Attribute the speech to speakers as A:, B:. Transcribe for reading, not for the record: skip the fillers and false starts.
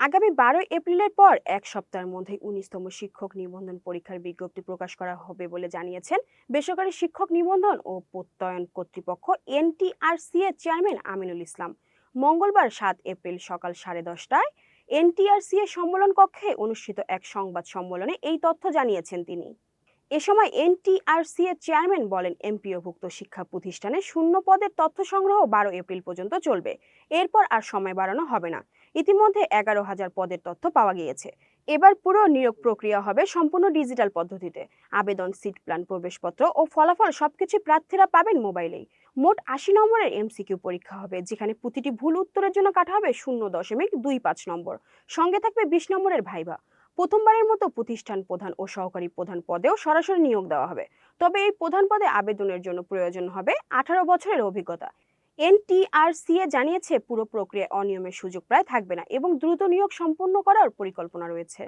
A: আগামী 12 এপ্রিলের পর এক সপ্তাহের মধ্যে 19তম শিক্ষক নিবন্ধন পরীক্ষার বিজ্ঞপ্তি প্রকাশ করা হবে বলে জানিয়েছেন বেসরকারি শিক্ষক নিবন্ধন ও প্রত্যয়ন কর্তৃপক্ষ এনটিআরসি এর চেয়ারম্যান আমিনুল ইসলাম। মঙ্গলবার 7 এপ্রিল সকাল 10:30টায় এনটিআরসি এর সম্মেলন কক্ষে অনুষ্ঠিত এক সংবাদ সম্মেলনে এই তথ্য জানিয়েছেন তিনি। এ সময় এনটিআরসি এর চেয়ারম্যান বলেন, এমপিওভুক্ত শিক্ষা প্রতিষ্ঠানে শূন্য পদের তথ্য সংগ্রহ 12 এপ্রিল পর্যন্ত চলবে। এরপর আর সময় বাড়ানো হবে না। ইতিমধ্যে 11,000 পদের তথ্য পাওয়া গিয়েছে। এবার পুরো নিয়োগ প্রক্রিয়া হবে সম্পূর্ণ ডিজিটাল পদ্ধতিতে। আবেদন, সিট প্ল্যান, প্রবেশপত্র ও ফলাফল সবকিছু প্রার্থীরা পাবেন মোবাইলেই। মোট 80 নম্বরের এমসিকিউ পরীক্ষা হবে, যেখানে প্রতিটি ভুল উত্তরের জন্য কাটা হবে 0.25 নম্বর। সঙ্গে থাকবে 20 নম্বরের ভাইভা। প্রথমবারের মতো প্রতিষ্ঠান প্রধান ও সহকারী প্রধান পদেও সরাসরি নিয়োগ দেওয়া হবে। তবে এই প্রধান পদে আবেদনের জন্য প্রয়োজন হবে 18 বছরের অভিজ্ঞতা। এনটিআরসিএ জানিয়েছে, পুরো প্রক্রিয়ায় অনিয়মের সুযোগ প্রায় থাকবে না এবং দ্রুত নিয়োগ সম্পন্ন করার পরিকল্পনা রয়েছে।